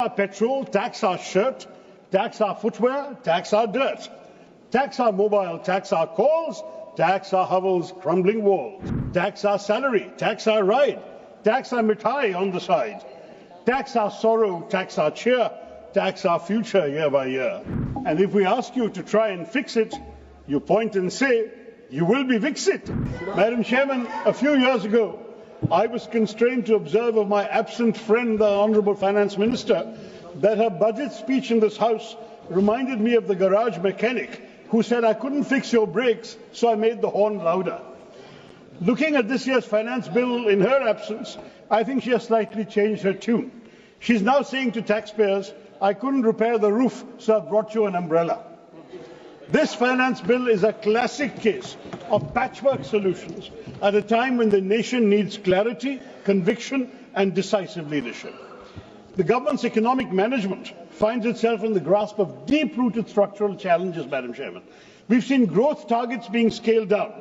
Our petrol, tax our shirt, tax our footwear, tax our dirt, tax our mobile, tax our calls, tax our hovels, crumbling walls, tax our salary, tax our ride, tax our mithai on the side, tax our sorrow, tax our cheer, tax our future year by year. And if we ask you to try and fix it, you point and say, you will be Viksit. Madam Chairman, a few years ago, I was constrained to observe of my absent friend, the Honourable Finance Minister, that her budget speech in this House reminded me of the garage mechanic who said, I couldn't fix your brakes, so I made the horn louder. Looking at this year's finance bill in her absence, I think she has slightly changed her tune. She's now saying to taxpayers, I couldn't repair the roof, so I brought you an umbrella. This finance bill is a classic case of patchwork solutions at a time when the nation needs clarity, conviction and decisive leadership. The government's economic management finds itself in the grasp of deep-rooted structural challenges, Madam Chairman. We've seen growth targets being scaled down.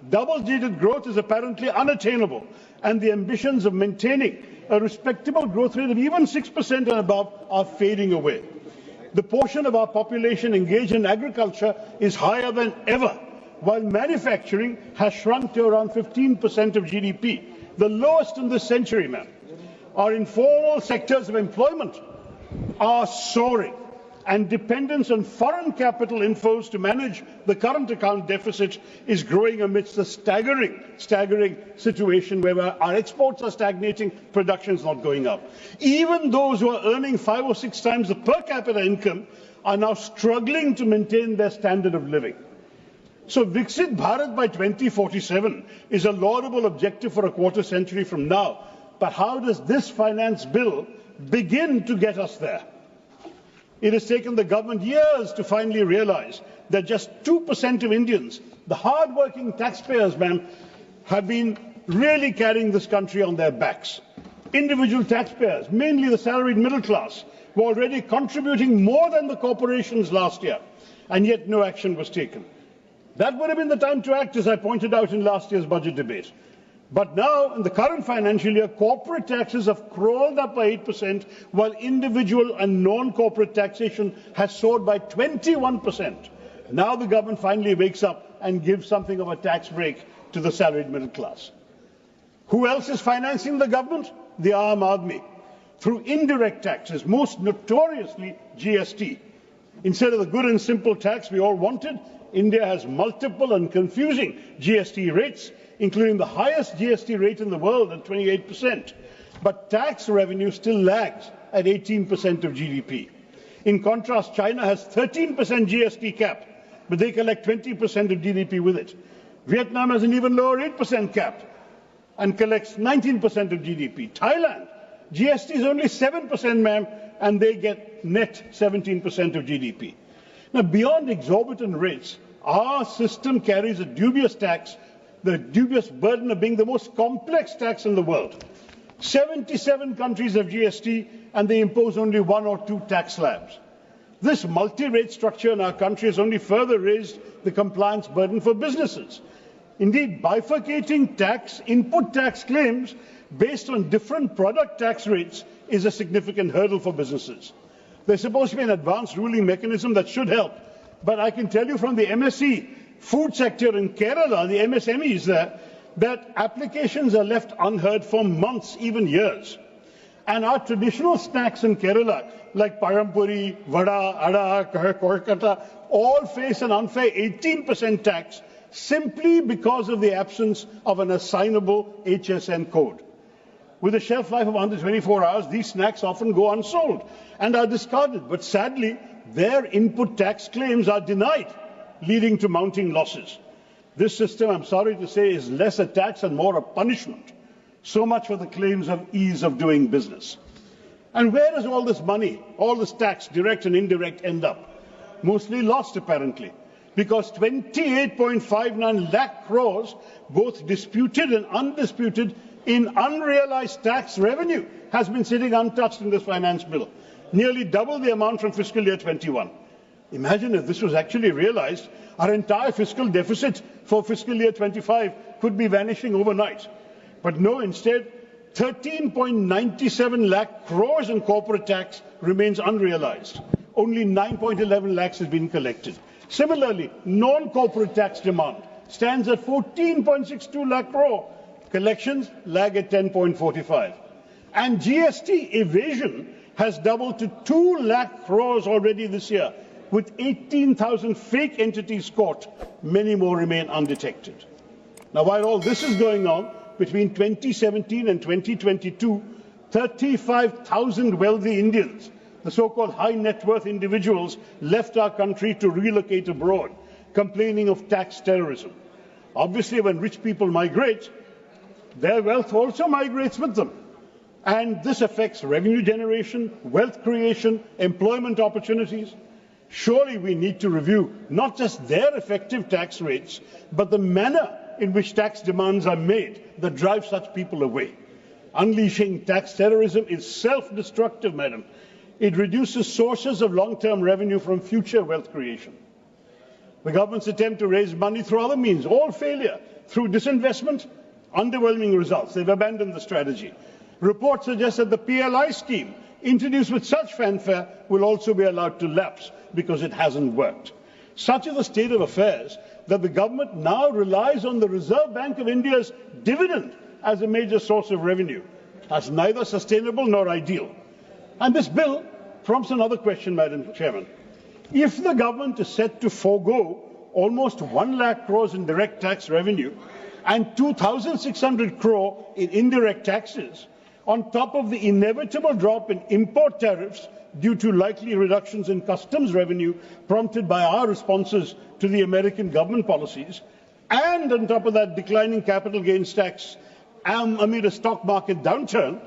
Double-digit growth is apparently unattainable, and the ambitions of maintaining a respectable growth rate of even 6% and above are fading away. The portion of our population engaged in agriculture is higher than ever, while manufacturing has shrunk to around 15% of GDP, the lowest in this century, ma'am. Our informal sectors of employment are soaring, and dependence on foreign capital inflows to manage the current account deficit is growing amidst a staggering situation where our exports are stagnating, production is not going up. Even those who are earning 5 or 6 times the per capita income are now struggling to maintain their standard of living. So Viksit Bharat by 2047 is a laudable objective for a quarter century from now. But how does this finance bill begin to get us there? It has taken the government years to finally realize that just 2% of Indians, the hard-working taxpayers, ma'am, have been really carrying this country on their backs. Individual taxpayers, mainly the salaried middle class, were already contributing more than the corporations last year, and yet no action was taken. That would have been the time to act, as I pointed out in last year's budget debate. But now, in the current financial year, corporate taxes have crawled up by 8%, while individual and non-corporate taxation has soared by 21%. Now the government finally wakes up and gives something of a tax break to the salaried middle class. Who else is financing the government? The Aam Aadmi, through indirect taxes, most notoriously GST. Instead of the good and simple tax we all wanted, India has multiple and confusing GST rates, including the highest GST rate in the world at 28%. But tax revenue still lags at 18% of GDP. In contrast, China has 13% GST cap, but they collect 20% of GDP with it. Vietnam has an even lower 8% cap and collects 19% of GDP. Thailand, GST is only 7%, ma'am, and they get net 17% of GDP. Now, beyond exorbitant rates, our system carries a dubious tax, the dubious burden of being the most complex tax in the world. 77 countries have GST, and they impose only 1 or 2 tax slabs. This multi-rate structure in our country has only further raised the compliance burden for businesses. Indeed, bifurcating input tax claims based on different product tax rates is a significant hurdle for businesses. There's supposed to be an advanced ruling mechanism that should help, but I can tell you from the MSE food sector in Kerala, the MSMEs there, that applications are left unheard for months, even years. And our traditional snacks in Kerala, like Parampuri, Vada, Ada, Korkata, all face an unfair 18% tax simply because of the absence of an assignable HSN code. With a shelf life of under 24 hours, these snacks often go unsold and are discarded. But sadly, their input tax claims are denied, leading to mounting losses. This system, I'm sorry to say, is less a tax and more a punishment. So much for the claims of ease of doing business. And where does all this money, all this tax, direct and indirect, end up? Mostly lost, apparently, because 28.59 lakh crores, both disputed and undisputed, in unrealized tax revenue, has been sitting untouched in this finance bill, nearly double the amount from fiscal year 21. Imagine if this was actually realized, our entire fiscal deficit for fiscal year 25 could be vanishing overnight. But no, instead, 13.97 lakh crores in corporate tax remains unrealized. Only 9.11 lakhs has been collected. Similarly, non-corporate tax demand stands at 14.62 lakh crore. Collections lag at 10.45. And GST evasion has doubled to 2 lakh crores already this year. With 18,000 fake entities caught, many more remain undetected. Now, while all this is going on, between 2017 and 2022, 35,000 wealthy Indians, the so-called high net worth individuals, left our country to relocate abroad, complaining of tax terrorism. Obviously, when rich people migrate, their wealth also migrates with them. And this affects revenue generation, wealth creation, employment opportunities. Surely we need to review not just their effective tax rates, but the manner in which tax demands are made that drive such people away. Unleashing tax terrorism is self-destructive, madam. It reduces sources of long-term revenue from future wealth creation. The government's attempt to raise money through other means, all failure. Through disinvestment, underwhelming results. They've abandoned the strategy. Reports suggest that the PLI scheme, introduced with such fanfare, will also be allowed to lapse because it hasn't worked. Such is the state of affairs that the government now relies on the Reserve Bank of India's dividend as a major source of revenue. That's neither sustainable nor ideal. And this bill prompts another question, Madam Chairman. If the government is set to forego almost 1 lakh crores in direct tax revenue and 2,600 crore in indirect taxes, on top of the inevitable drop in import tariffs due to likely reductions in customs revenue prompted by our responses to the American government policies, and on top of that declining capital gains tax amid a stock market downturn,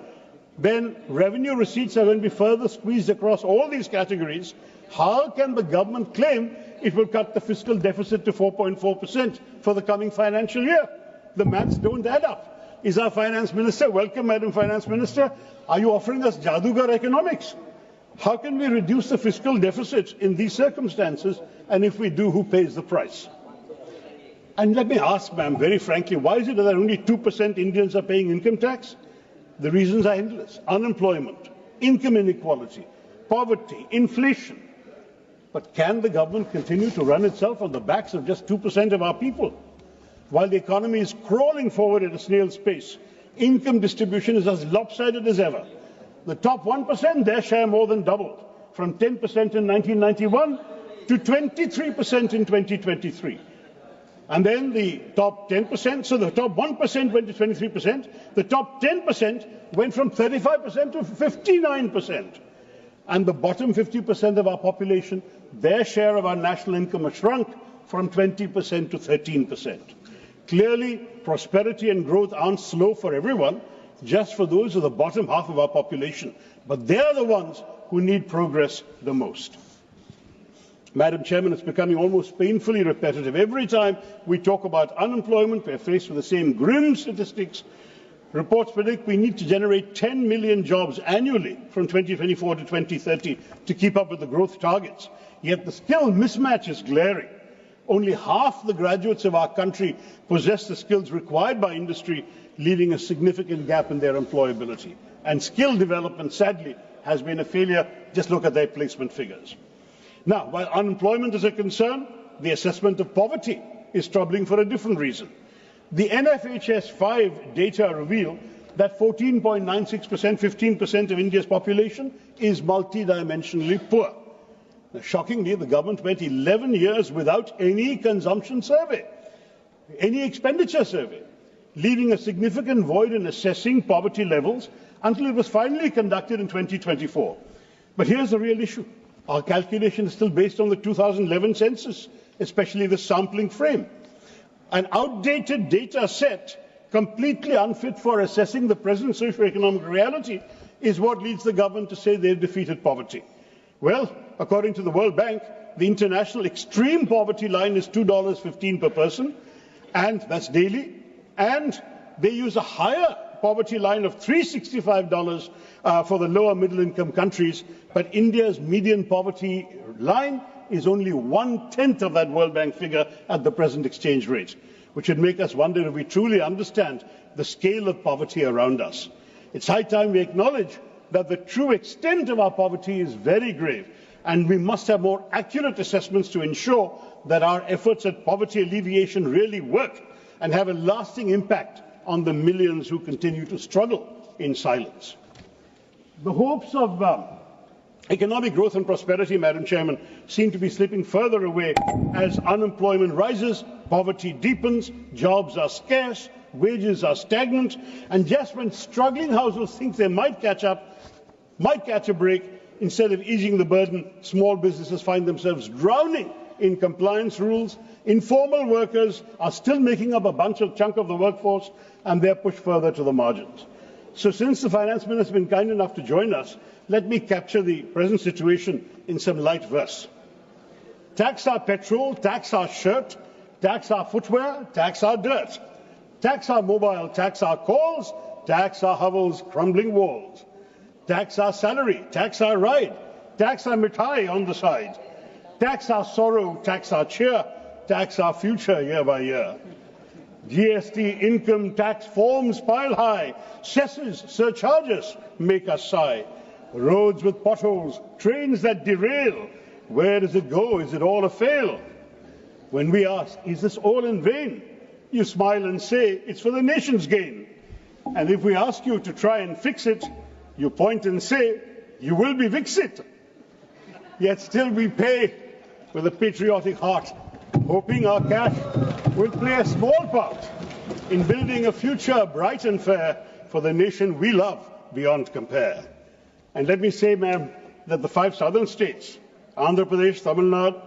then revenue receipts are going to be further squeezed across all these categories. How can the government claim it will cut the fiscal deficit to 4.4% for the coming financial year? The maths don't add up. Is our finance minister, welcome Madam Finance Minister, are you offering us Jadugar economics? How can we reduce the fiscal deficit in these circumstances? And if we do, who pays the price? And let me ask, ma'am, very frankly, why is it that only 2% Indians are paying income tax? The reasons are endless. Unemployment, income inequality, poverty, inflation. But can the government continue to run itself on the backs of just 2% of our people? While the economy is crawling forward at a snail's pace, income distribution is as lopsided as ever. The top 1%, their share more than doubled, from 10% in 1991 to 23% in 2023. And then the top 10%, so the top 1% went to 23%, the top 10% went from 35% to 59%. And the bottom 50% of our population, their share of our national income has shrunk from 20% to 13%. Clearly, prosperity and growth aren't slow for everyone, just for those of the bottom half of our population. But they are the ones who need progress the most. Madam Chairman, it's becoming almost painfully repetitive. Every time we talk about unemployment, we're faced with the same grim statistics. Reports predict we need to generate 10 million jobs annually from 2024 to 2030 to keep up with the growth targets. Yet the skill mismatch is glaring. Only half the graduates of our country possess the skills required by industry, leaving a significant gap in their employability. And skill development, sadly, has been a failure. Just look at their placement figures. Now, while unemployment is a concern, the assessment of poverty is troubling for a different reason. The NFHS 5 data reveal that 14.96%, 15% of India's population is multidimensionally poor. Now, shockingly, the government went 11 years without any consumption survey, any expenditure survey, leaving a significant void in assessing poverty levels until it was finally conducted in 2024. But here's the real issue. Our calculation is still based on the 2011 census, especially the sampling frame. An outdated data set, completely unfit for assessing the present socio-economic reality, is what leads the government to say they've defeated poverty. Well, according to the World Bank, the international extreme poverty line is $2.15 per person, and that's daily, and they use a higher poverty line of $365 for the lower middle income countries, but India's median poverty line is only 1/10 of that World Bank figure at the present exchange rate, which would make us wonder if we truly understand the scale of poverty around us. It's high time we acknowledge that the true extent of our poverty is very grave, and we must have more accurate assessments to ensure that our efforts at poverty alleviation really work and have a lasting impact on the millions who continue to struggle in silence. The hopes of economic growth and prosperity, Madam Chairman, seem to be slipping further away as unemployment rises, poverty deepens, jobs are scarce, wages are stagnant, and just when struggling households think they might catch a break, instead of easing the burden, small businesses find themselves drowning in compliance rules. Informal workers are still making up a chunk of the workforce, and they're pushed further to the margins. So since the Finance Minister has been kind enough to join us, let me capture the present situation in some light verse. Tax our petrol, tax our shirt, tax our footwear, tax our dirt. Tax our mobile, tax our calls, tax our hovels, crumbling walls. Tax our salary, tax our ride, tax our mithai on the side. Tax our sorrow, tax our cheer, tax our future year by year. GST income tax forms pile high, cesses, surcharges make us sigh. Roads with potholes, trains that derail, where does it go? Is it all a fail? When we ask, is this all in vain? You smile and say, it's for the nation's gain. And if we ask you to try and fix it, you point and say, you will be Viksit. Yet still we pay with a patriotic heart, hoping our cash will play a small part in building a future bright and fair for the nation we love beyond compare. And let me say, ma'am, that the 5 southern states, Andhra Pradesh, Tamil Nadu,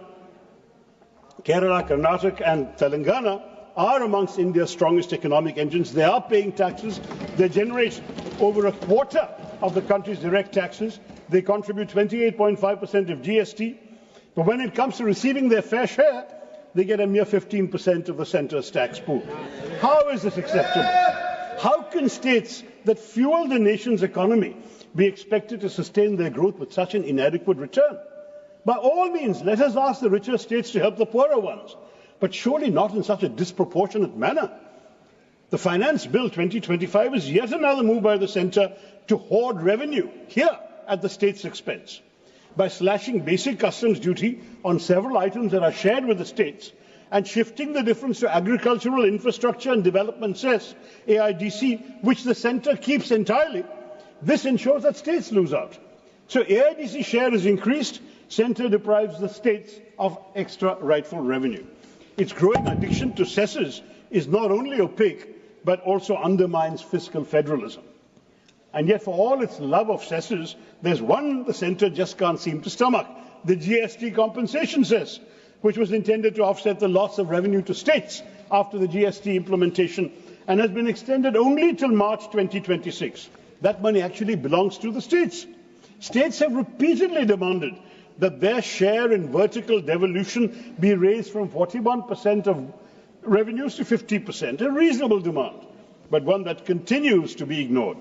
Kerala, Karnataka and Telangana, are amongst India's strongest economic engines. They are paying taxes. They generate over a quarter of the country's direct taxes. They contribute 28.5% of GST. But when it comes to receiving their fair share, they get a mere 15% of the centre's tax pool. How is this acceptable? How can states that fuel the nation's economy be expected to sustain their growth with such an inadequate return? By all means, let us ask the richer states to help the poorer ones, but surely not in such a disproportionate manner. The Finance Bill 2025 is yet another move by the centre to hoard revenue here at the state's expense. By slashing basic customs duty on several items that are shared with the states and shifting the difference to agricultural infrastructure and development cess, AIDC, which the centre keeps entirely, this ensures that states lose out. So AIDC share is increased, centre deprives the states of extra rightful revenue. Its growing addiction to cesses is not only opaque, but also undermines fiscal federalism. And yet, for all its love of cesses, there's one the centre just can't seem to stomach, the GST compensation cess, which was intended to offset the loss of revenue to states after the GST implementation and has been extended only till March 2026. That money actually belongs to the states. States have repeatedly demanded that their share in vertical devolution be raised from 41% of revenues to 50%, a reasonable demand, but one that continues to be ignored.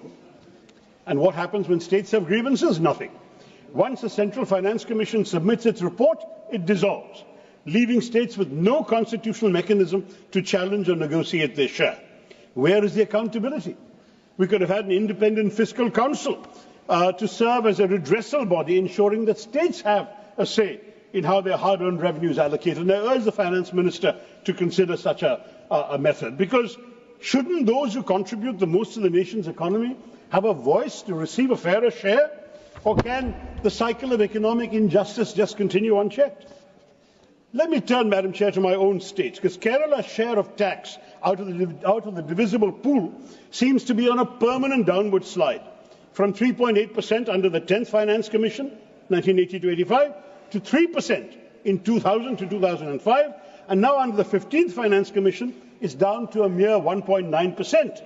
And what happens when states have grievances? Nothing. Once the Central Finance Commission submits its report, it dissolves, leaving states with no constitutional mechanism to challenge or negotiate their share. Where is the accountability? We could have had an independent fiscal council to serve as a redressal body, ensuring that states have a say in how their hard-earned revenue is allocated. And I urge the Finance Minister to consider such a method, because shouldn't those who contribute the most to the nation's economy have a voice to receive a fairer share? Or can the cycle of economic injustice just continue unchecked? Let me turn, Madam Chair, to my own state, because Kerala's share of tax out of the divisible pool seems to be on a permanent downward slide, from 3.8% under the 10th Finance Commission, 1980 to 85, to 3% in 2000 to 2005, and now under the 15th Finance Commission, it's down to a mere 1.9%.